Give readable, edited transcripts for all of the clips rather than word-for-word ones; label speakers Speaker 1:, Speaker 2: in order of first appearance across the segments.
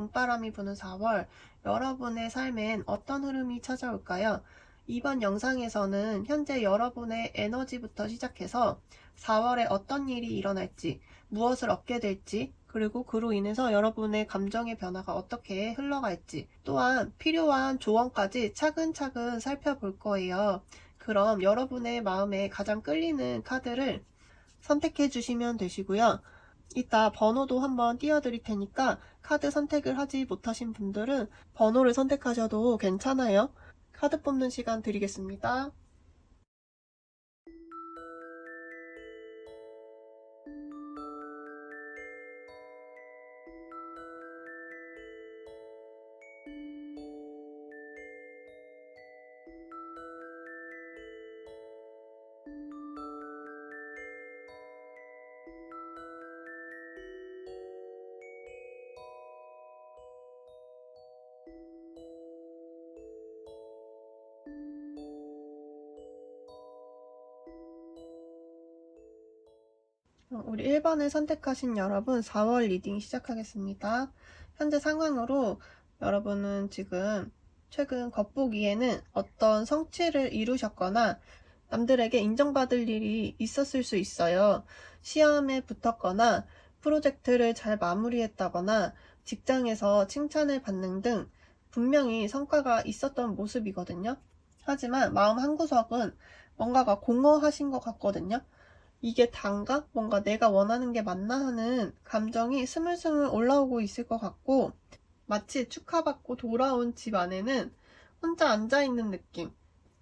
Speaker 1: 봄바람이 부는 4월, 여러분의 삶엔 어떤 흐름이 찾아올까요? 이번 영상에서는 현재 여러분의 에너지부터 시작해서 4월에 어떤 일이 일어날지, 무엇을 얻게 될지, 그리고 그로 인해서 여러분의 감정의 변화가 어떻게 흘러갈지, 또한 필요한 조언까지 차근차근 살펴볼 거예요. 그럼 여러분의 마음에 가장 끌리는 카드를 선택해 주시면 되시고요. 이따 번호도 한번 띄워드릴 테니까 카드 선택을 하지 못하신 분들은 번호를 선택하셔도 괜찮아요. 카드 뽑는 시간 드리겠습니다. 우리 1번을 선택하신 여러분 4월 리딩 시작하겠습니다. 현재 상황으로 여러분은 지금 최근 겉보기에는 어떤 성취를 이루셨거나 남들에게 인정받을 일이 있었을 수 있어요. 시험에 붙었거나 프로젝트를 잘 마무리했다거나 직장에서 칭찬을 받는 등 분명히 성과가 있었던 모습이거든요. 하지만 마음 한구석은 뭔가가 공허하신 것 같거든요. 이게 단가? 뭔가 내가 원하는 게 맞나 하는 감정이 스물스물 올라오고 있을 것 같고, 마치 축하받고 돌아온 집 안에는 혼자 앉아있는 느낌.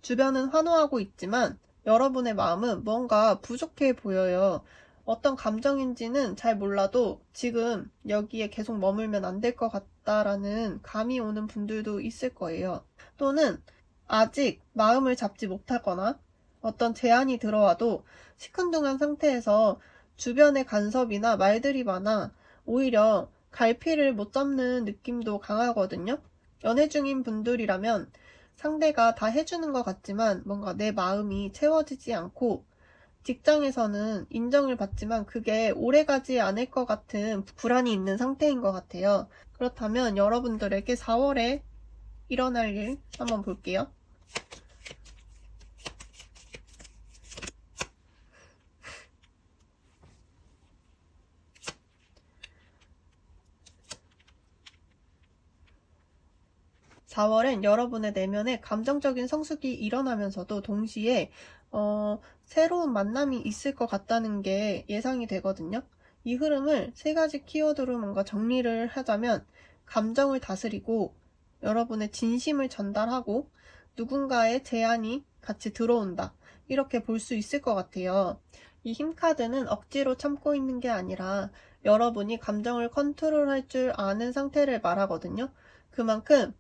Speaker 1: 주변은 환호하고 있지만 여러분의 마음은 뭔가 부족해 보여요. 어떤 감정인지는 잘 몰라도 지금 여기에 계속 머물면 안 될 것 같다라는 감이 오는 분들도 있을 거예요. 또는 아직 마음을 잡지 못하거나 어떤 제안이 들어와도 시큰둥한 상태에서 주변의 간섭이나 말들이 많아 오히려 갈피를 못 잡는 느낌도 강하거든요. 연애 중인 분들이라면 상대가 다 해주는 것 같지만 뭔가 내 마음이 채워지지 않고, 직장에서는 인정을 받지만 그게 오래가지 않을 것 같은 불안이 있는 상태인 것 같아요. 그렇다면 여러분들에게 4월에 일어날 일 한번 볼게요. 4월엔 여러분의 내면에 감정적인 성숙이 일어나면서도 동시에 새로운 만남이 있을 것 같다는 게 예상이 되거든요. 이 흐름을 3가지 키워드로 뭔가 정리를 하자면, 감정을 다스리고 여러분의 진심을 전달하고 누군가의 제안이 같이 들어온다, 이렇게 볼 수 있을 것 같아요. 이 힘카드는 억지로 참고 있는 게 아니라 여러분이 감정을 컨트롤할 줄 아는 상태를 말하거든요. 그만큼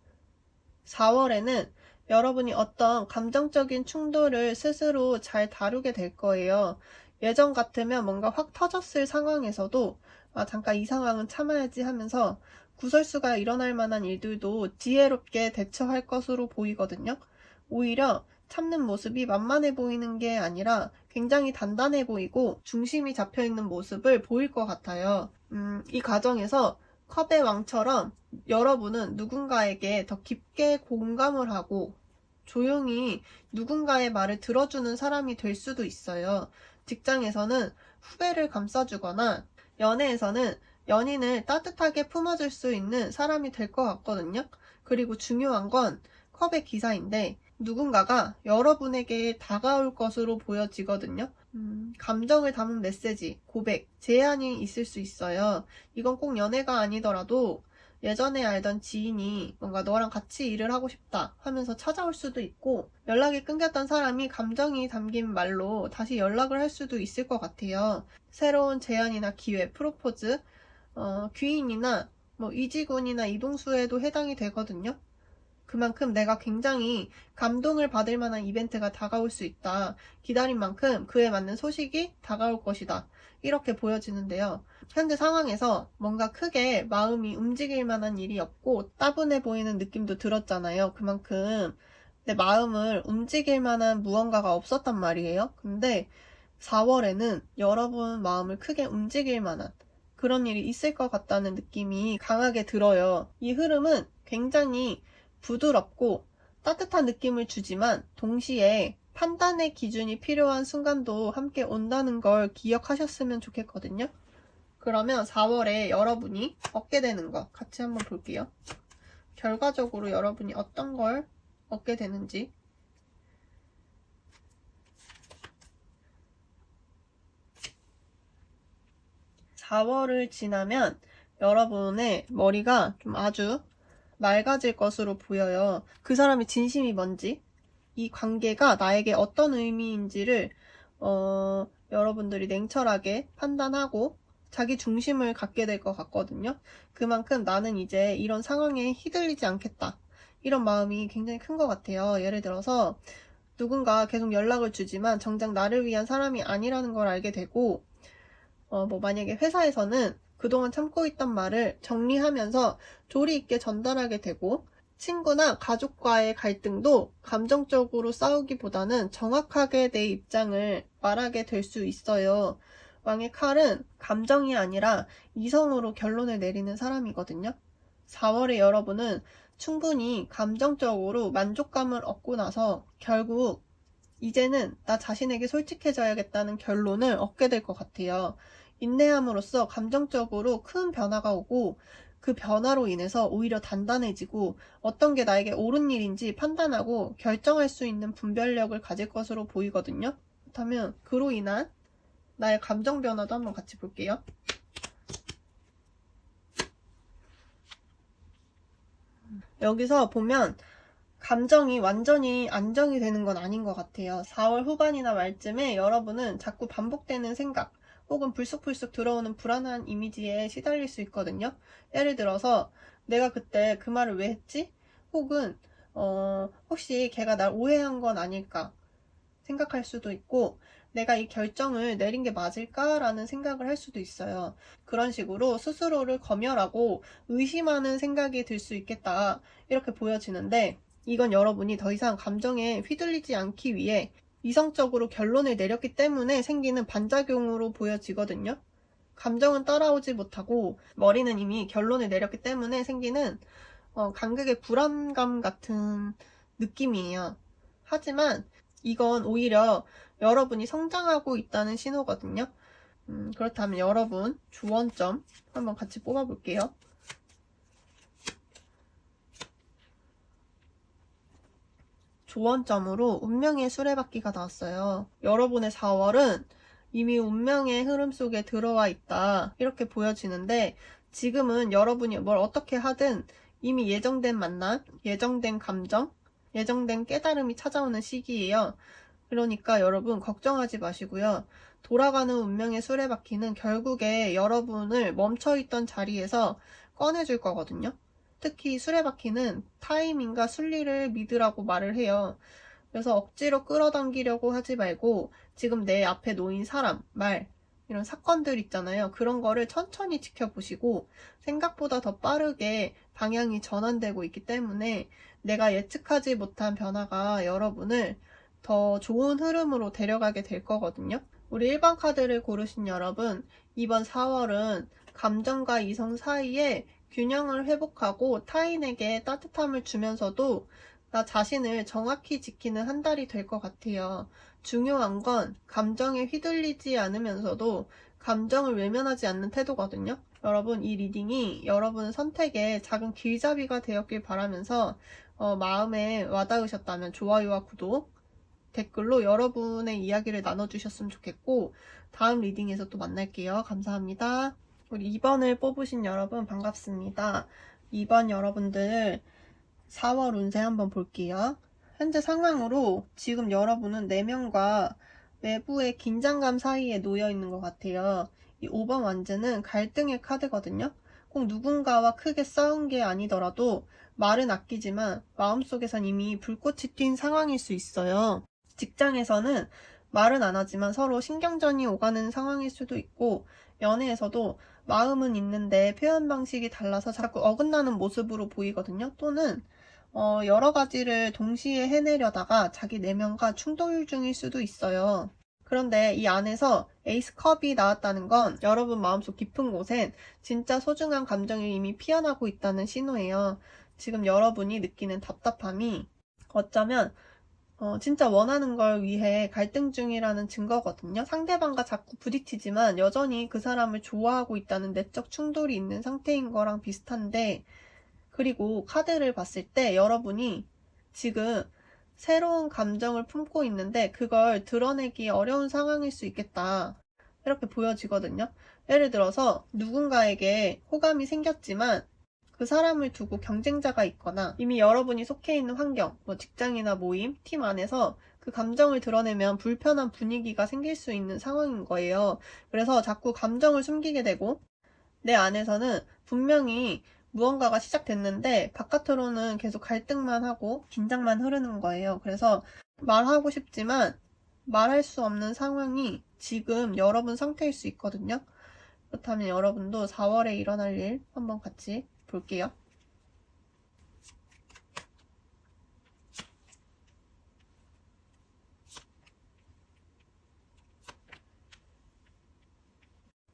Speaker 1: 4월에는 여러분이 어떤 감정적인 충돌을 스스로 잘 다루게 될 거예요. 예전 같으면 뭔가 확 터졌을 상황에서도 잠깐 이 상황은 참아야지 하면서 구설수가 일어날 만한 일들도 지혜롭게 대처할 것으로 보이거든요. 오히려 참는 모습이 만만해 보이는 게 아니라 굉장히 단단해 보이고 중심이 잡혀 있는 모습을 보일 것 같아요. 이 과정에서 컵의 왕처럼 여러분은 누군가에게 더 깊게 공감을 하고 조용히 누군가의 말을 들어주는 사람이 될 수도 있어요. 직장에서는 후배를 감싸주거나 연애에서는 연인을 따뜻하게 품어줄 수 있는 사람이 될 것 같거든요. 그리고 중요한 건 컵의 기사인데, 누군가가 여러분에게 다가올 것으로 보여지거든요. 감정을 담은 메시지, 고백, 제안이 있을 수 있어요. 이건 꼭 연애가 아니더라도 예전에 알던 지인이 뭔가 너랑 같이 일을 하고 싶다 하면서 찾아올 수도 있고, 연락이 끊겼던 사람이 감정이 담긴 말로 다시 연락을 할 수도 있을 것 같아요. 새로운 제안이나 기회, 프로포즈, 귀인이나 이직운이나 이동수에도 해당이 되거든요. 그만큼 내가 굉장히 감동을 받을 만한 이벤트가 다가올 수 있다. 기다린 만큼 그에 맞는 소식이 다가올 것이다, 이렇게 보여지는데요. 현재 상황에서 뭔가 크게 마음이 움직일 만한 일이 없고 따분해 보이는 느낌도 들었잖아요. 그만큼 내 마음을 움직일 만한 무언가가 없었단 말이에요. 근데 4월에는 여러분 마음을 크게 움직일 만한 그런 일이 있을 것 같다는 느낌이 강하게 들어요. 이 흐름은 굉장히 부드럽고 따뜻한 느낌을 주지만 동시에 판단의 기준이 필요한 순간도 함께 온다는 걸 기억하셨으면 좋겠거든요. 그러면 4월에 여러분이 얻게 되는 거 같이 한번 볼게요. 결과적으로 여러분이 어떤 걸 얻게 되는지. 4월을 지나면 여러분의 머리가 좀 아주 맑아질 것으로 보여요. 그 사람의 진심이 뭔지, 이 관계가 나에게 어떤 의미인지를 여러분들이 냉철하게 판단하고 자기 중심을 갖게 될 것 같거든요. 그만큼 나는 이제 이런 상황에 휘둘리지 않겠다. 이런 마음이 굉장히 큰 것 같아요. 예를 들어서 누군가 계속 연락을 주지만 정작 나를 위한 사람이 아니라는 걸 알게 되고, 만약에 회사에서는 그동안 참고 있던 말을 정리하면서 조리 있게 전달하게 되고, 친구나 가족과의 갈등도 감정적으로 싸우기보다는 정확하게 내 입장을 말하게 될 수 있어요. 왕의 칼은 감정이 아니라 이성으로 결론을 내리는 사람이거든요. 4월에 여러분은 충분히 감정적으로 만족감을 얻고 나서 결국 이제는 나 자신에게 솔직해져야겠다는 결론을 얻게 될 것 같아요. 인내함으로써 감정적으로 큰 변화가 오고 그 변화로 인해서 오히려 단단해지고 어떤 게 나에게 옳은 일인지 판단하고 결정할 수 있는 분별력을 가질 것으로 보이거든요. 그렇다면 그로 인한 나의 감정 변화도 한번 같이 볼게요. 여기서 보면 감정이 완전히 안정이 되는 건 아닌 것 같아요. 4월 후반이나 말쯤에 여러분은 자꾸 반복되는 생각 혹은 불쑥불쑥 들어오는 불안한 이미지에 시달릴 수 있거든요. 예를 들어서 내가 그때 그 말을 왜 했지? 혹은 혹시 걔가 날 오해한 건 아닐까 생각할 수도 있고, 내가 이 결정을 내린 게 맞을까라는 생각을 할 수도 있어요. 그런 식으로 스스로를 검열하고 의심하는 생각이 들 수 있겠다, 이렇게 보여지는데, 이건 여러분이 더 이상 감정에 휘둘리지 않기 위해 이성적으로 결론을 내렸기 때문에 생기는 반작용으로 보여지거든요. 감정은 따라오지 못하고 머리는 이미 결론을 내렸기 때문에 생기는 간극의 불안감 같은 느낌이에요. 하지만 이건 오히려 여러분이 성장하고 있다는 신호거든요. 그렇다면 여러분 주원점 한번 같이 뽑아볼게요. 조언점으로 운명의 수레바퀴가 나왔어요. 여러분의 4월은 이미 운명의 흐름 속에 들어와 있다, 이렇게 보여지는데, 지금은 여러분이 뭘 어떻게 하든 이미 예정된 만남, 예정된 감정, 예정된 깨달음이 찾아오는 시기예요. 그러니까 여러분 걱정하지 마시고요. 돌아가는 운명의 수레바퀴는 결국에 여러분을 멈춰있던 자리에서 꺼내줄 거거든요. 특히 수레바퀴는 타이밍과 순리를 믿으라고 말을 해요. 그래서 억지로 끌어당기려고 하지 말고 지금 내 앞에 놓인 사람, 말, 이런 사건들 있잖아요. 그런 거를 천천히 지켜보시고 생각보다 더 빠르게 방향이 전환되고 있기 때문에 내가 예측하지 못한 변화가 여러분을 더 좋은 흐름으로 데려가게 될 거거든요. 우리 1번 카드를 고르신 여러분, 이번 4월은 감정과 이성 사이에 균형을 회복하고 타인에게 따뜻함을 주면서도 나 자신을 정확히 지키는 한 달이 될 것 같아요. 중요한 건 감정에 휘둘리지 않으면서도 감정을 외면하지 않는 태도거든요. 여러분, 이 리딩이 여러분 선택의 작은 길잡이가 되었길 바라면서 마음에 와닿으셨다면 좋아요와 구독, 댓글로 여러분의 이야기를 나눠주셨으면 좋겠고, 다음 리딩에서 또 만날게요. 감사합니다. 우리 2번을 뽑으신 여러분 반갑습니다. 2번 여러분들 4월 운세 한번 볼게요. 현재 상황으로 지금 여러분은 내면과 외부의 긴장감 사이에 놓여 있는 것 같아요. 이 5번 완즈는 갈등의 카드거든요. 꼭 누군가와 크게 싸운 게 아니더라도 말은 아끼지만 마음속에선 이미 불꽃이 튄 상황일 수 있어요. 직장에서는 말은 안 하지만 서로 신경전이 오가는 상황일 수도 있고, 연애에서도 마음은 있는데 표현 방식이 달라서 자꾸 어긋나는 모습으로 보이거든요. 또는 여러 가지를 동시에 해내려다가 자기 내면과 충돌 중일 수도 있어요. 그런데 이 안에서 에이스 컵이 나왔다는 건 여러분 마음속 깊은 곳엔 진짜 소중한 감정이 이미 피어나고 있다는 신호예요. 지금 여러분이 느끼는 답답함이 어쩌면 진짜 원하는 걸 위해 갈등 중이라는 증거거든요. 상대방과 자꾸 부딪히지만 여전히 그 사람을 좋아하고 있다는 내적 충돌이 있는 상태인 거랑 비슷한데, 그리고 카드를 봤을 때 여러분이 지금 새로운 감정을 품고 있는데 그걸 드러내기 어려운 상황일 수 있겠다, 이렇게 보여지거든요. 예를 들어서 누군가에게 호감이 생겼지만 그 사람을 두고 경쟁자가 있거나 이미 여러분이 속해 있는 환경, 뭐 직장이나 모임, 팀 안에서 그 감정을 드러내면 불편한 분위기가 생길 수 있는 상황인 거예요. 그래서 자꾸 감정을 숨기게 되고 내 안에서는 분명히 무언가가 시작됐는데 바깥으로는 계속 갈등만 하고 긴장만 흐르는 거예요. 그래서 말하고 싶지만 말할 수 없는 상황이 지금 여러분 상태일 수 있거든요. 그렇다면 여러분도 4월에 일어날 일 한번 같이 볼게요.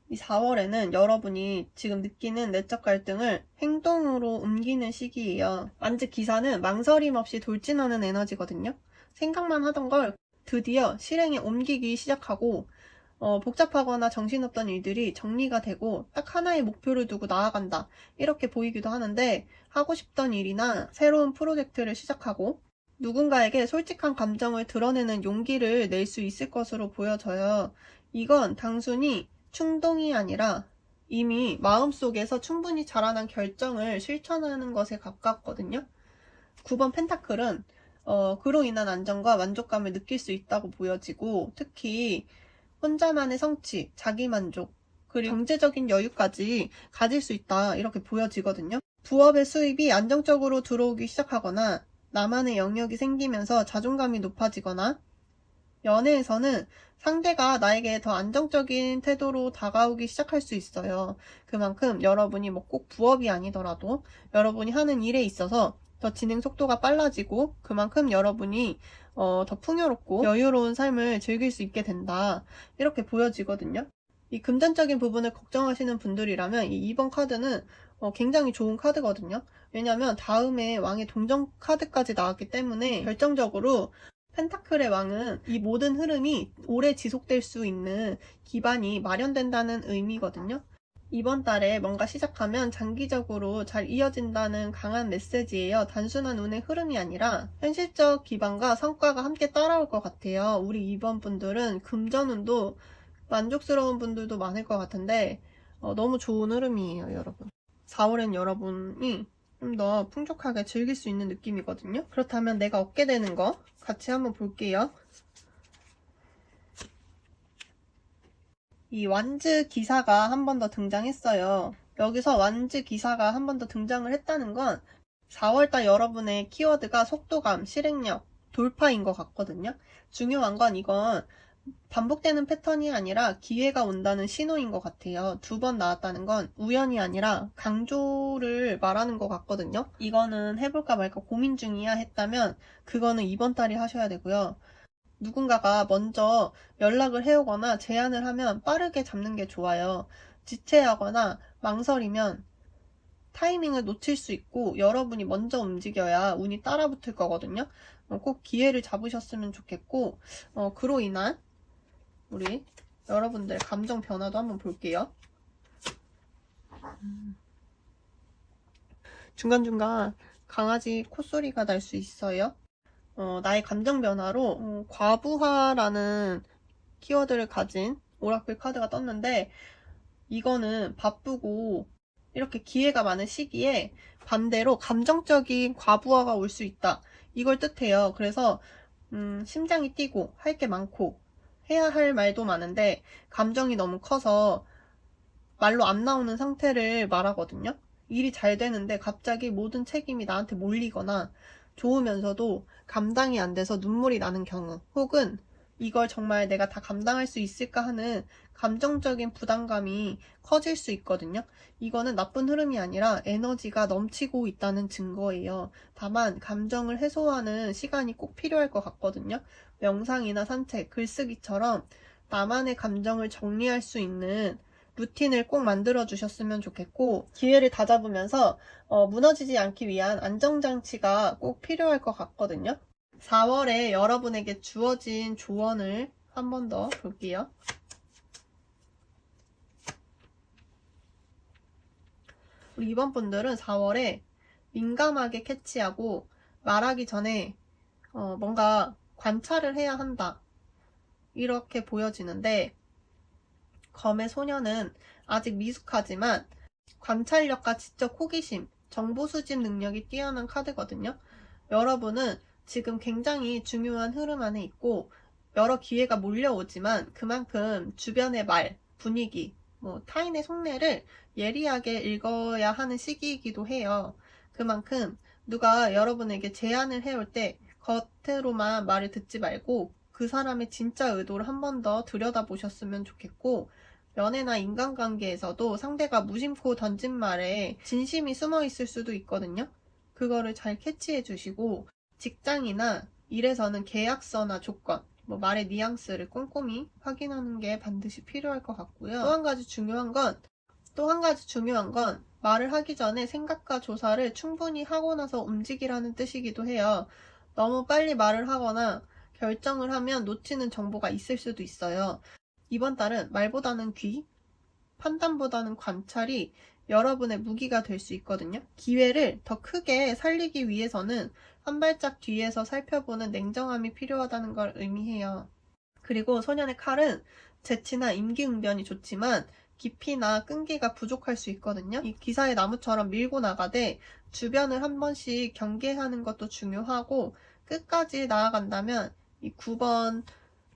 Speaker 1: 이 4월에는 여러분이 지금 느끼는 내적 갈등을 행동으로 옮기는 시기예요. 만즉 기사는 망설임 없이 돌진하는 에너지거든요. 생각만 하던 걸 드디어 실행에 옮기기 시작하고 복잡하거나 정신없던 일들이 정리가 되고 딱 하나의 목표를 두고 나아간다, 이렇게 보이기도 하는데, 하고 싶던 일이나 새로운 프로젝트를 시작하고 누군가에게 솔직한 감정을 드러내는 용기를 낼 수 있을 것으로 보여져요. 이건 단순히 충동이 아니라 이미 마음속에서 충분히 자라난 결정을 실천하는 것에 가깝거든요. 9번 펜타클은 그로 인한 안정과 만족감을 느낄 수 있다고 보여지고, 특히 혼자만의 성취, 자기만족, 그리고 경제적인 여유까지 가질 수 있다, 이렇게 보여지거든요. 부업의 수입이 안정적으로 들어오기 시작하거나 나만의 영역이 생기면서 자존감이 높아지거나, 연애에서는 상대가 나에게 더 안정적인 태도로 다가오기 시작할 수 있어요. 그만큼 여러분이 뭐 꼭 부업이 아니더라도 여러분이 하는 일에 있어서 더 진행 속도가 빨라지고 그만큼 여러분이 더 풍요롭고 여유로운 삶을 즐길 수 있게 된다, 이렇게 보여지거든요. 이 금전적인 부분을 걱정하시는 분들이라면 이 2번 카드는 굉장히 좋은 카드거든요. 왜냐면 다음에 왕의 동전 카드까지 나왔기 때문에 결정적으로 펜타클의 왕은 이 모든 흐름이 오래 지속될 수 있는 기반이 마련된다는 의미거든요. 이번 달에 뭔가 시작하면 장기적으로 잘 이어진다는 강한 메시지예요. 단순한 운의 흐름이 아니라 현실적 기반과 성과가 함께 따라올 것 같아요. 우리 이번 분들은 금전운도 만족스러운 분들도 많을 것 같은데 너무 좋은 흐름이에요, 여러분. 4월엔 여러분이 좀 더 풍족하게 즐길 수 있는 느낌이거든요. 그렇다면 내가 얻게 되는 거 같이 한번 볼게요. 이 완즈 기사가 한 번 더 등장했어요. 여기서 완즈 기사가 한 번 더 등장을 했다는 건 4월달 여러분의 키워드가 속도감, 실행력, 돌파인 것 같거든요. 중요한 건 이건 반복되는 패턴이 아니라 기회가 온다는 신호인 것 같아요. 2번 나왔다는 건 우연이 아니라 강조를 말하는 것 같거든요. 이거는 해볼까 말까 고민 중이야 했다면 그거는 이번 달에 하셔야 되고요. 누군가가 먼저 연락을 해오거나 제안을 하면 빠르게 잡는 게 좋아요. 지체하거나 망설이면 타이밍을 놓칠 수 있고 여러분이 먼저 움직여야 운이 따라붙을 거거든요. 꼭 기회를 잡으셨으면 좋겠고, 그로 인한 우리 여러분들 감정 변화도 한번 볼게요. 중간중간 강아지 콧소리가 날 수 있어요. 나의 감정 변화로 과부하라는 키워드를 가진 오라클 카드가 떴는데, 이거는 바쁘고 이렇게 기회가 많은 시기에 반대로 감정적인 과부하가 올 수 있다, 이걸 뜻해요. 그래서 심장이 뛰고 할 게 많고 해야 할 말도 많은데 감정이 너무 커서 말로 안 나오는 상태를 말하거든요. 일이 잘 되는데 갑자기 모든 책임이 나한테 몰리거나 좋으면서도 감당이 안 돼서 눈물이 나는 경우, 혹은 이걸 정말 내가 다 감당할 수 있을까 하는 감정적인 부담감이 커질 수 있거든요. 이거는 나쁜 흐름이 아니라 에너지가 넘치고 있다는 증거예요. 다만 감정을 해소하는 시간이 꼭 필요할 것 같거든요. 명상이나 산책, 글쓰기처럼 나만의 감정을 정리할 수 있는 루틴을 꼭 만들어 주셨으면 좋겠고, 기회를 다잡으면서 무너지지 않기 위한 안정장치가 꼭 필요할 것 같거든요. 4월에 여러분에게 주어진 조언을 한 번 더 볼게요. 우리 이번 분들은 4월에 민감하게 캐치하고 말하기 전에 뭔가 관찰을 해야 한다, 이렇게 보여지는데, 검의 소녀는 아직 미숙하지만 관찰력과 지적 호기심, 정보 수집 능력이 뛰어난 카드거든요. 여러분은 지금 굉장히 중요한 흐름 안에 있고 여러 기회가 몰려오지만 그만큼 주변의 말, 분위기, 타인의 속내를 예리하게 읽어야 하는 시기이기도 해요. 그만큼 누가 여러분에게 제안을 해올 때 겉으로만 말을 듣지 말고 그 사람의 진짜 의도를 한 번 더 들여다보셨으면 좋겠고, 연애나 인간관계에서도 상대가 무심코 던진 말에 진심이 숨어 있을 수도 있거든요. 그거를 잘 캐치해 주시고, 직장이나 일에서는 계약서나 조건, 말의 뉘앙스를 꼼꼼히 확인하는 게 반드시 필요할 것 같고요. 또 한 가지 중요한 건 말을 하기 전에 생각과 조사를 충분히 하고 나서 움직이라는 뜻이기도 해요. 너무 빨리 말을 하거나 결정을 하면 놓치는 정보가 있을 수도 있어요. 이번 달은 말보다는 귀, 판단보다는 관찰이 여러분의 무기가 될 수 있거든요. 기회를 더 크게 살리기 위해서는 한 발짝 뒤에서 살펴보는 냉정함이 필요하다는 걸 의미해요. 그리고 소년의 칼은 재치나 임기응변이 좋지만 깊이나 끈기가 부족할 수 있거든요. 이 기사의 나무처럼 밀고 나가되 주변을 한 번씩 경계하는 것도 중요하고, 끝까지 나아간다면 이 9번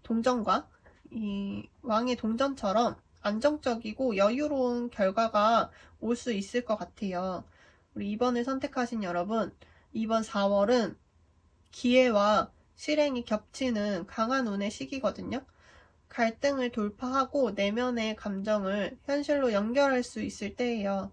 Speaker 1: 동전과 이 왕의 동전처럼 안정적이고 여유로운 결과가 올 수 있을 것 같아요. 우리 2번을 선택하신 여러분, 이번 4월은 기회와 실행이 겹치는 강한 운의 시기거든요. 갈등을 돌파하고 내면의 감정을 현실로 연결할 수 있을 때예요.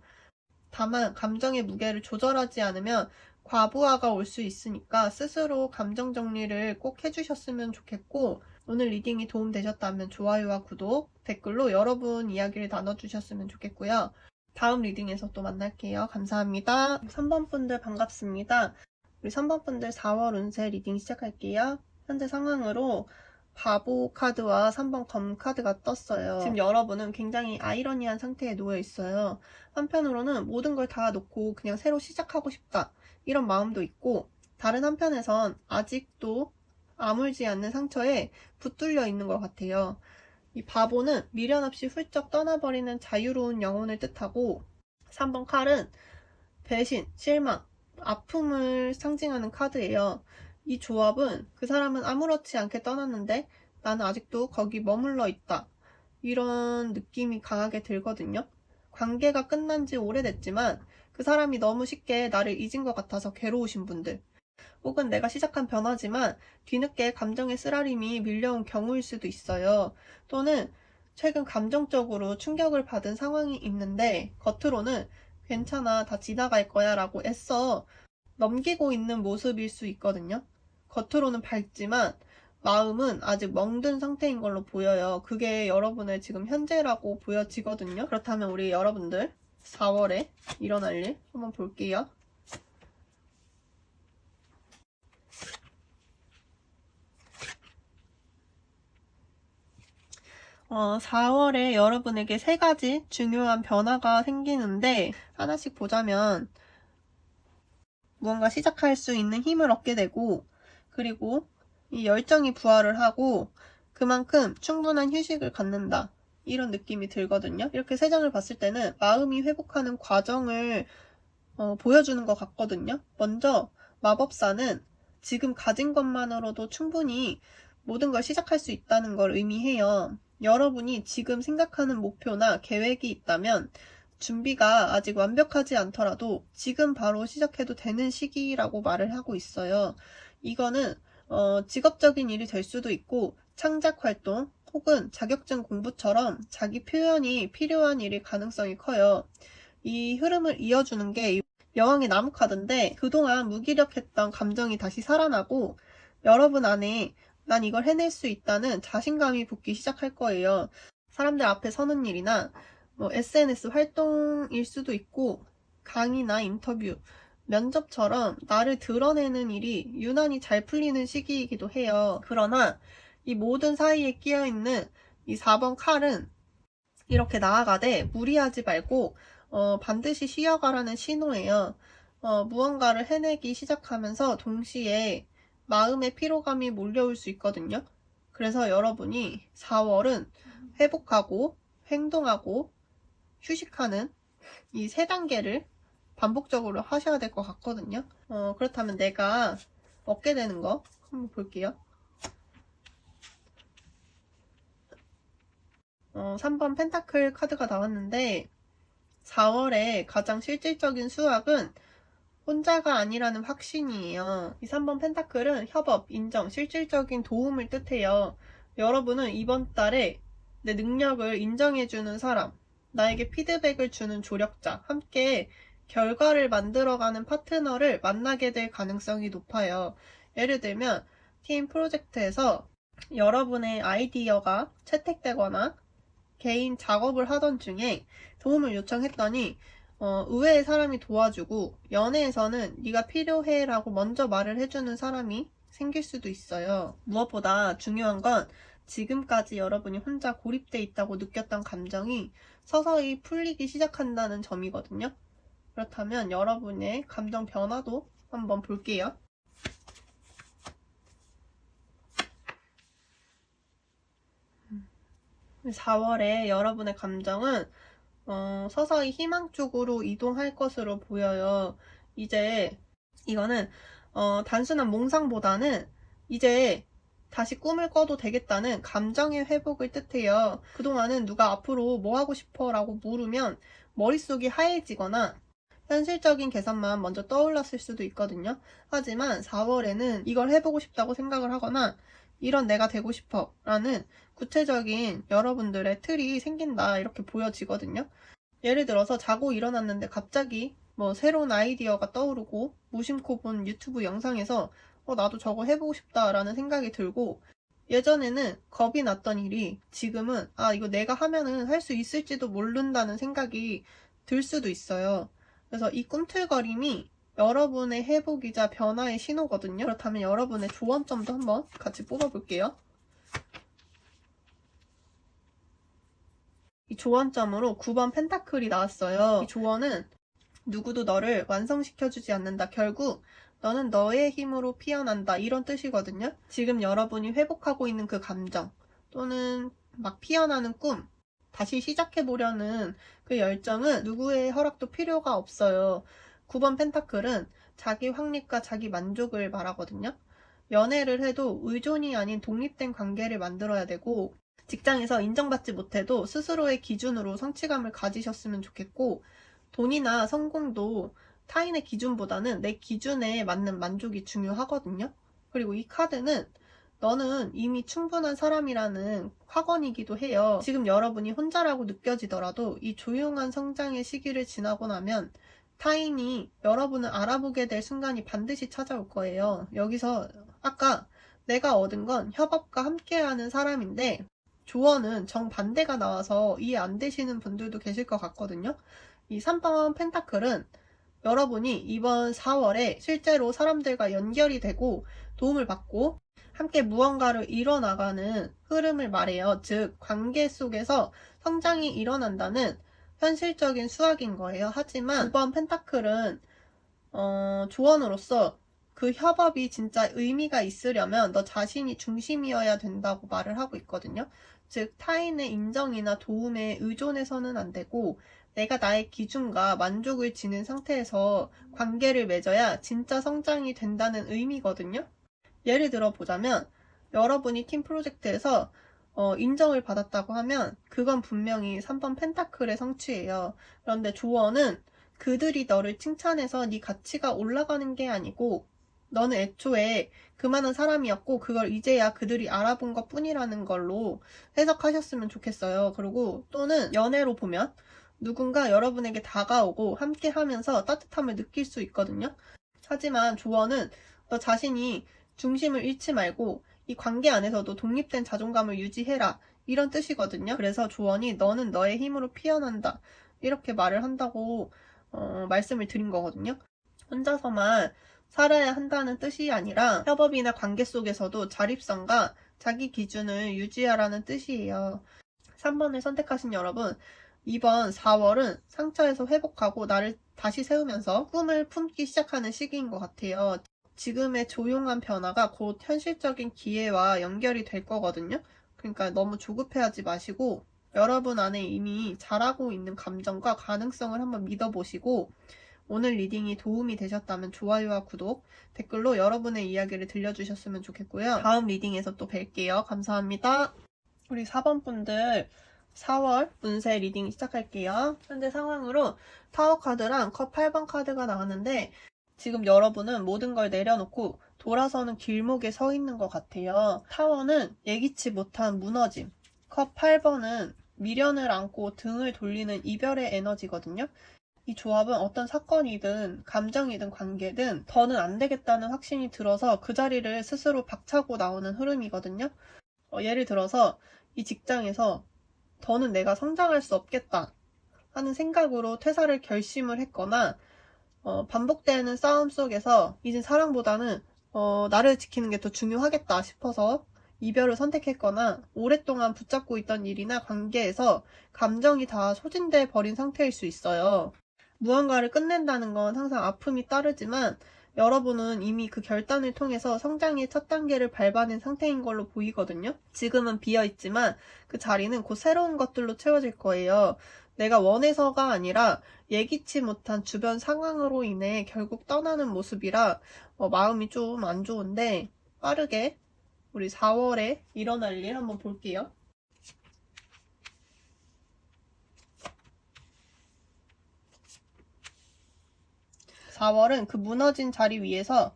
Speaker 1: 다만 감정의 무게를 조절하지 않으면 과부하가 올 수 있으니까 스스로 감정 정리를 꼭 해주셨으면 좋겠고, 오늘 리딩이 도움되셨다면 좋아요와 구독, 댓글로 여러분 이야기를 나눠주셨으면 좋겠고요. 다음 리딩에서 또 만날게요. 감사합니다. 3번 분들 반갑습니다. 우리 3번 분들 4월 운세 리딩 시작할게요. 현재 상황으로 바보 카드와 3번 검 카드가 떴어요. 지금 여러분은 굉장히 아이러니한 상태에 놓여 있어요. 한편으로는 모든 걸 다 놓고 그냥 새로 시작하고 싶다, 이런 마음도 있고, 다른 한편에선 아직도 아물지 않는 상처에 붙들려 있는 것 같아요. 이 바보는 미련 없이 훌쩍 떠나버리는 자유로운 영혼을 뜻하고, 3번 칼은 배신, 실망, 아픔을 상징하는 카드예요. 이 조합은 그 사람은 아무렇지 않게 떠났는데 나는 아직도 거기 머물러 있다, 이런 느낌이 강하게 들거든요. 관계가 끝난 지 오래됐지만 그 사람이 너무 쉽게 나를 잊은 것 같아서 괴로우신 분들, 혹은 내가 시작한 변화지만 뒤늦게 감정의 쓰라림이 밀려온 경우일 수도 있어요. 또는 최근 감정적으로 충격을 받은 상황이 있는데 겉으로는 괜찮아, 다 지나갈 거야 라고 애써 넘기고 있는 모습일 수 있거든요. 겉으로는 밝지만 마음은 아직 멍든 상태인 걸로 보여요. 그게 여러분의 지금 현재라고 보여지거든요. 그렇다면 우리 여러분들 4월에 일어날 일 한번 볼게요. 4월에 여러분에게 3가지 중요한 변화가 생기는데, 하나씩 보자면 무언가 시작할 수 있는 힘을 얻게 되고, 그리고 이 열정이 부활을 하고 그만큼 충분한 휴식을 갖는다, 이런 느낌이 들거든요. 이렇게 3장을 봤을 때는 마음이 회복하는 과정을 보여주는 것 같거든요. 먼저 마법사는 지금 가진 것만으로도 충분히 모든 걸 시작할 수 있다는 걸 의미해요. 여러분이 지금 생각하는 목표나 계획이 있다면 준비가 아직 완벽하지 않더라도 지금 바로 시작해도 되는 시기라고 말을 하고 있어요. 이거는 직업적인 일이 될 수도 있고 창작 활동 혹은 자격증 공부처럼 자기 표현이 필요한 일일 가능성이 커요. 이 흐름을 이어주는 게 여왕의 나무 카드인데 그동안 무기력했던 감정이 다시 살아나고 여러분 안에 난 이걸 해낼 수 있다는 자신감이 붙기 시작할 거예요. 사람들 앞에 서는 일이나 SNS 활동일 수도 있고 강의나 인터뷰, 면접처럼 나를 드러내는 일이 유난히 잘 풀리는 시기이기도 해요. 그러나 이 모든 사이에 끼어있는 이 4번 칼은 이렇게 나아가되 무리하지 말고 반드시 쉬어가라는 신호예요. 무언가를 해내기 시작하면서 동시에 마음의 피로감이 몰려올 수 있거든요. 그래서 여러분이 4월은 회복하고 행동하고 휴식하는 이 3단계를 반복적으로 하셔야 될 것 같거든요. 그렇다면 내가 얻게 되는 거 한번 볼게요. 3번 펜타클 카드가 나왔는데 4월에 가장 실질적인 수확은 혼자가 아니라는 확신이에요. 이 3번 펜타클은 협업, 인정, 실질적인 도움을 뜻해요. 여러분은 이번 달에 내 능력을 인정해주는 사람, 나에게 피드백을 주는 조력자, 함께 결과를 만들어가는 파트너를 만나게 될 가능성이 높아요. 예를 들면 팀 프로젝트에서 여러분의 아이디어가 채택되거나 개인 작업을 하던 중에 도움을 요청했더니 의외의 사람이 도와주고 연애에서는 네가 필요해 라고 먼저 말을 해주는 사람이 생길 수도 있어요. 무엇보다 중요한 건 지금까지 여러분이 혼자 고립돼 있다고 느꼈던 감정이 서서히 풀리기 시작한다는 점이거든요. 그렇다면 여러분의 감정 변화도 한번 볼게요. 4월에 여러분의 감정은 서서히 희망 쪽으로 이동할 것으로 보여요. 이제 이거는 단순한 몽상보다는 이제 다시 꿈을 꿔도 되겠다는 감정의 회복을 뜻해요. 그동안은 누가 앞으로 뭐 하고 싶어? 라고 물으면 머릿속이 하얘지거나 현실적인 계산만 먼저 떠올랐을 수도 있거든요. 하지만 4월에는 이걸 해보고 싶다고 생각을 하거나 이런 내가 되고 싶어 라는 구체적인 여러분들의 틀이 생긴다 이렇게 보여지거든요. 예를 들어서 자고 일어났는데 갑자기 새로운 아이디어가 떠오르고 무심코 본 유튜브 영상에서 나도 저거 해보고 싶다 라는 생각이 들고 예전에는 겁이 났던 일이 지금은 이거 내가 하면은 할 수 있을지도 모른다는 생각이 들 수도 있어요. 그래서 이 꿈틀거림이 여러분의 회복이자 변화의 신호거든요. 그렇다면 여러분의 조언점도 한번 같이 뽑아볼게요. 이 조언점으로 9번 펜타클이 나왔어요. 이 조언은 누구도 너를 완성시켜주지 않는다. 결국 너는 너의 힘으로 피어난다. 이런 뜻이거든요. 지금 여러분이 회복하고 있는 그 감정 또는 막 피어나는 꿈 다시 시작해보려는 그 열정은 누구의 허락도 필요가 없어요. 9번 펜타클은 자기 확립과 자기 만족을 말하거든요. 연애를 해도 의존이 아닌 독립된 관계를 만들어야 되고 직장에서 인정받지 못해도 스스로의 기준으로 성취감을 가지셨으면 좋겠고 돈이나 성공도 타인의 기준보다는 내 기준에 맞는 만족이 중요하거든요. 그리고 이 카드는 너는 이미 충분한 사람이라는 확언이기도 해요. 지금 여러분이 혼자라고 느껴지더라도 이 조용한 성장의 시기를 지나고 나면 타인이 여러분을 알아보게 될 순간이 반드시 찾아올 거예요. 여기서 아까 내가 얻은 건 협업과 함께하는 사람인데 조언은 정반대가 나와서 이해 안 되시는 분들도 계실 것 같거든요. 이 3번 펜타클은 여러분이 이번 4월에 실제로 사람들과 연결이 되고 도움을 받고 함께 무언가를 이뤄나가는 흐름을 말해요. 즉 관계 속에서 성장이 일어난다는 현실적인 수학인 거예요. 하지만 9번 펜타클은 조언으로서 그 협업이 진짜 의미가 있으려면 너 자신이 중심이어야 된다고 말을 하고 있거든요. 즉 타인의 인정이나 도움에 의존해서는 안 되고 내가 나의 기준과 만족을 지닌 상태에서 관계를 맺어야 진짜 성장이 된다는 의미거든요. 예를 들어 보자면 여러분이 팀 프로젝트에서 인정을 받았다고 하면 그건 분명히 3번 펜타클의 성취예요. 그런데 조언은 그들이 너를 칭찬해서 네 가치가 올라가는 게 아니고 너는 애초에 그만한 사람이었고 그걸 이제야 그들이 알아본 것 뿐이라는 걸로 해석하셨으면 좋겠어요. 그리고 또는 연애로 보면 누군가 여러분에게 다가오고 함께 하면서 따뜻함을 느낄 수 있거든요. 하지만 조언은 너 자신이 중심을 잃지 말고 이 관계 안에서도 독립된 자존감을 유지해라, 이런 뜻이거든요. 그래서 조언이 너는 너의 힘으로 피어난다, 이렇게 말을 한다고 말씀을 드린 거거든요. 혼자서만 살아야 한다는 뜻이 아니라 협업이나 관계 속에서도 자립성과 자기 기준을 유지하라는 뜻이에요. 3번을 선택하신 여러분, 이번 4월은 상처에서 회복하고 나를 다시 세우면서 꿈을 품기 시작하는 시기인 것 같아요. 지금의 조용한 변화가 곧 현실적인 기회와 연결이 될 거거든요. 그러니까 너무 조급해하지 마시고 여러분 안에 이미 자라고 있는 감정과 가능성을 한번 믿어보시고, 오늘 리딩이 도움이 되셨다면 좋아요와 구독, 댓글로 여러분의 이야기를 들려주셨으면 좋겠고요. 다음 리딩에서 또 뵐게요. 감사합니다. 우리 4번 분들 4월 운세 리딩 시작할게요. 현재 상황으로 타워 카드랑 컵 8번 카드가 나왔는데 지금 여러분은 모든 걸 내려놓고 돌아서는 길목에 서 있는 것 같아요. 타워는 예기치 못한 무너짐, 컵 8번은 미련을 안고 등을 돌리는 이별의 에너지거든요. 이 조합은 어떤 사건이든 감정이든 관계든 더는 안 되겠다는 확신이 들어서 그 자리를 스스로 박차고 나오는 흐름이거든요. 예를 들어서 이 직장에서 더는 내가 성장할 수 없겠다 하는 생각으로 퇴사를 결심을 했거나, 반복되는 싸움 속에서 이젠 사랑보다는 나를 지키는 게 더 중요하겠다 싶어서 이별을 선택했거나, 오랫동안 붙잡고 있던 일이나 관계에서 감정이 다 소진돼 버린 상태일 수 있어요. 무언가를 끝낸다는 건 항상 아픔이 따르지만 여러분은 이미 그 결단을 통해서 성장의 첫 단계를 밟아낸 상태인 걸로 보이거든요. 지금은 비어있지만 그 자리는 곧 새로운 것들로 채워질 거예요. 내가 원해서가 아니라 예기치 못한 주변 상황으로 인해 결국 떠나는 모습이라 마음이 좀 안 좋은데, 빠르게 우리 4월에 일어날 일 한번 볼게요. 4월은 그 무너진 자리 위에서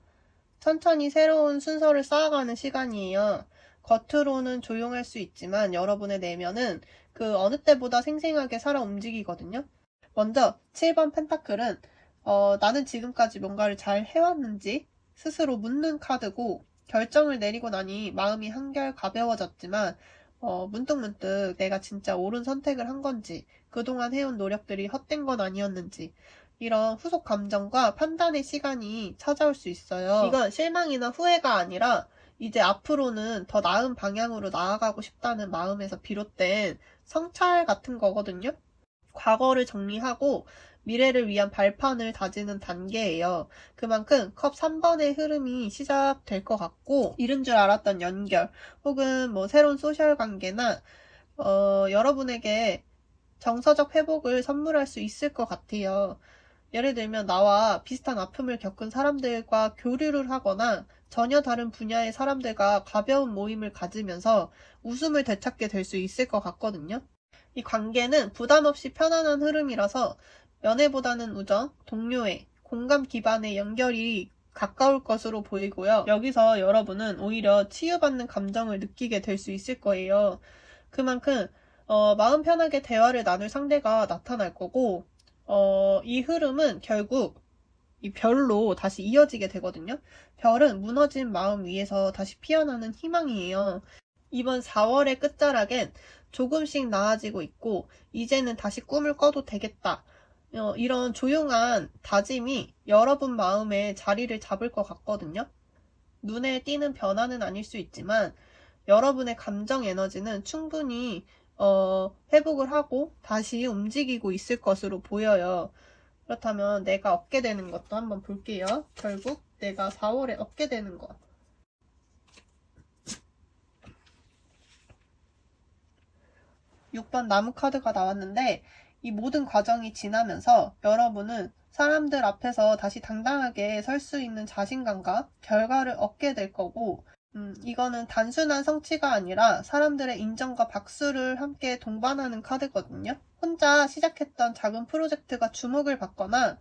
Speaker 1: 천천히 새로운 순서를 쌓아가는 시간이에요. 겉으로는 조용할 수 있지만 여러분의 내면은 그 어느 때보다 생생하게 살아 움직이거든요. 먼저 7번 펜타클은 나는 지금까지 뭔가를 잘 해왔는지 스스로 묻는 카드고, 결정을 내리고 나니 마음이 한결 가벼워졌지만 문득문득 내가 진짜 옳은 선택을 한 건지, 그동안 해온 노력들이 헛된 건 아니었는지, 이런 후속 감정과 판단의 시간이 찾아올 수 있어요. 이건 실망이나 후회가 아니라 이제 앞으로는 더 나은 방향으로 나아가고 싶다는 마음에서 비롯된 성찰 같은 거거든요. 과거를 정리하고 미래를 위한 발판을 다지는 단계예요. 그만큼 컵 3번의 흐름이 시작될 것 같고, 이른 줄 알았던 연결 혹은 새로운 소셜 관계나 여러분에게 정서적 회복을 선물할 수 있을 것 같아요. 예를 들면 나와 비슷한 아픔을 겪은 사람들과 교류를 하거나 전혀 다른 분야의 사람들과 가벼운 모임을 가지면서 웃음을 되찾게 될 수 있을 것 같거든요. 이 관계는 부담 없이 편안한 흐름이라서 연애보다는 우정, 동료애, 공감 기반의 연결이 가까울 것으로 보이고요. 여기서 여러분은 오히려 치유받는 감정을 느끼게 될 수 있을 거예요. 그만큼 마음 편하게 대화를 나눌 상대가 나타날 거고, 이 흐름은 결국 이 별로 다시 이어지게 되거든요. 별은 무너진 마음 위에서 다시 피어나는 희망이에요. 이번 4월의 끝자락엔 조금씩 나아지고 있고 이제는 다시 꿈을 꿔도 되겠다, 이런 조용한 다짐이 여러분 마음에 자리를 잡을 것 같거든요. 눈에 띄는 변화는 아닐 수 있지만 여러분의 감정 에너지는 충분히 회복을 하고 다시 움직이고 있을 것으로 보여요. 그렇다면 내가 얻게 되는 것도 한번 볼게요. 결국 내가 4월에 얻게 되는 것. 6번 나무 카드가 나왔는데, 이 모든 과정이 지나면서 여러분은 사람들 앞에서 다시 당당하게 설 수 있는 자신감과 결과를 얻게 될 거고, 이거는 단순한 성취가 아니라 사람들의 인정과 박수를 함께 동반하는 카드거든요. 혼자 시작했던 작은 프로젝트가 주목을 받거나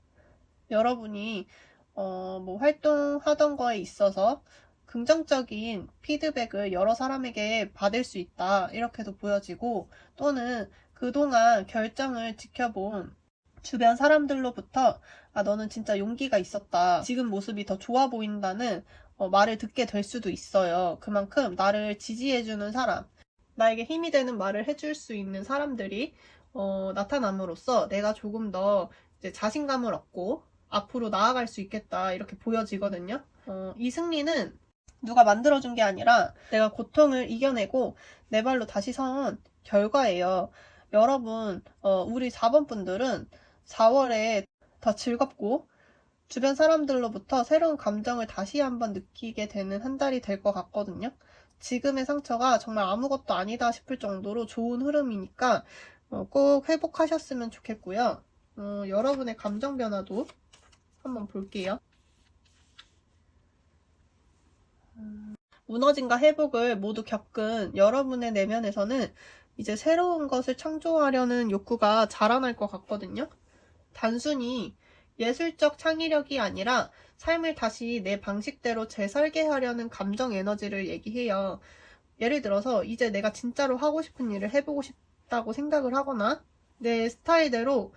Speaker 1: 여러분이 뭐 활동하던 거에 있어서 긍정적인 피드백을 여러 사람에게 받을 수 있다. 이렇게도 보여지고, 또는 그동안 결정을 지켜본 주변 사람들로부터 아, 너는 진짜 용기가 있었다. 지금 모습이 더 좋아 보인다는 말을 듣게 될 수도 있어요. 그만큼 나를 지지해주는 사람, 나에게 힘이 되는 말을 해줄 수 있는 사람들이 나타남으로써 내가 조금 더 이제 자신감을 얻고 앞으로 나아갈 수 있겠다 이렇게 보여지거든요. 이 승리는 누가 만들어준 게 아니라 내가 고통을 이겨내고 내 발로 다시 선 결과예요. 여러분, 우리 4번 분들은 4월에 더 즐겁고 주변 사람들로부터 새로운 감정을 다시 한번 느끼게 되는 한 달이 될 것 같거든요. 지금의 상처가 정말 아무것도 아니다 싶을 정도로 좋은 흐름이니까 꼭 회복하셨으면 좋겠고요. 여러분의 감정 변화도 한번 볼게요. 무너짐과 회복을 모두 겪은 여러분의 내면에서는 이제 새로운 것을 창조하려는 욕구가 자라날 것 같거든요. 단순히 예술적 창의력이 아니라 삶을 다시 내 방식대로 재설계하려는 감정 에너지를 얘기해요. 예를 들어서 이제 내가 진짜로 하고 싶은 일을 해보고 싶다고 생각을 하거나 내 스타일대로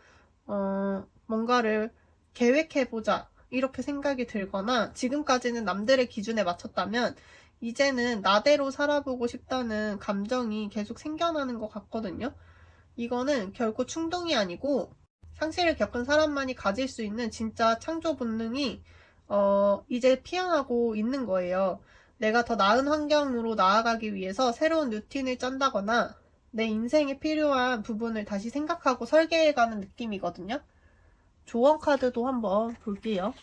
Speaker 1: 뭔가를 계획해보자 이렇게 생각이 들거나 지금까지는 남들의 기준에 맞췄다면 이제는 나대로 살아보고 싶다는 감정이 계속 생겨나는 것 같거든요. 이거는 결코 충동이 아니고 상실을 겪은 사람만이 가질 수 있는 진짜 창조 본능이 이제 피어나고 있는 거예요. 내가 더 나은 환경으로 나아가기 위해서 새로운 루틴을 짠다거나 내 인생에 필요한 부분을 다시 생각하고 설계해가는 느낌이거든요. 조언 카드도 한번 볼게요.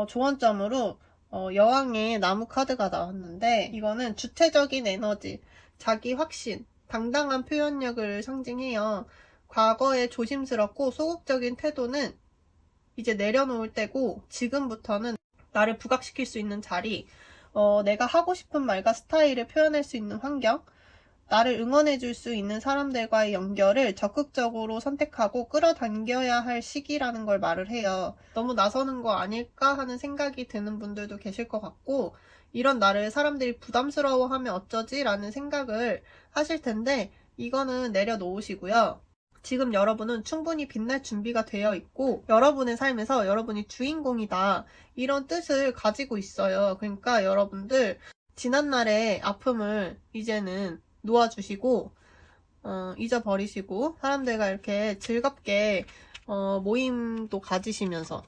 Speaker 1: 조언점으로 여왕의 나무 카드가 나왔는데 이거는 주체적인 에너지, 자기 확신, 당당한 표현력을 상징해요. 과거의 조심스럽고 소극적인 태도는 이제 내려놓을 때고 지금부터는 나를 부각시킬 수 있는 자리, 내가 하고 싶은 말과 스타일을 표현할 수 있는 환경, 나를 응원해줄 수 있는 사람들과의 연결을 적극적으로 선택하고 끌어당겨야 할 시기라는 걸 말을 해요. 너무 나서는 거 아닐까 하는 생각이 드는 분들도 계실 것 같고, 이런 나를 사람들이 부담스러워하면 어쩌지? 라는 생각을 하실 텐데, 이거는 내려놓으시고요. 지금 여러분은 충분히 빛날 준비가 되어 있고, 여러분의 삶에서 여러분이 주인공이다. 이런 뜻을 가지고 있어요. 그러니까 여러분들, 지난날의 아픔을 이제는 놓아주시고 잊어버리시고 사람들과 이렇게 즐겁게 모임도 가지시면서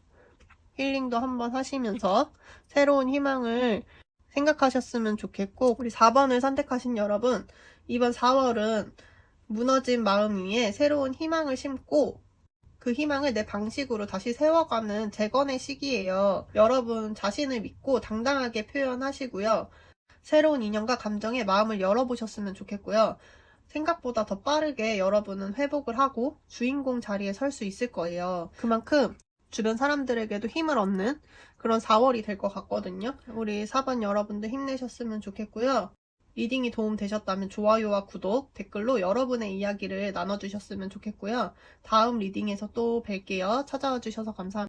Speaker 1: 힐링도 한번 하시면서 새로운 희망을 생각하셨으면 좋겠고, 우리 4번을 선택하신 여러분, 이번 4월은 무너진 마음 위에 새로운 희망을 심고 그 희망을 내 방식으로 다시 세워가는 재건의 시기예요. 여러분 자신을 믿고 당당하게 표현하시고요. 새로운 인연과 감정에 마음을 열어보셨으면 좋겠고요. 생각보다 더 빠르게 여러분은 회복을 하고 주인공 자리에 설 수 있을 거예요. 그만큼 주변 사람들에게도 힘을 얻는 그런 4월이 될 것 같거든요. 우리 4번 여러분들 힘내셨으면 좋겠고요. 리딩이 도움되셨다면 좋아요와 구독, 댓글로 여러분의 이야기를 나눠주셨으면 좋겠고요. 다음 리딩에서 또 뵐게요. 찾아와 주셔서 감사합니다.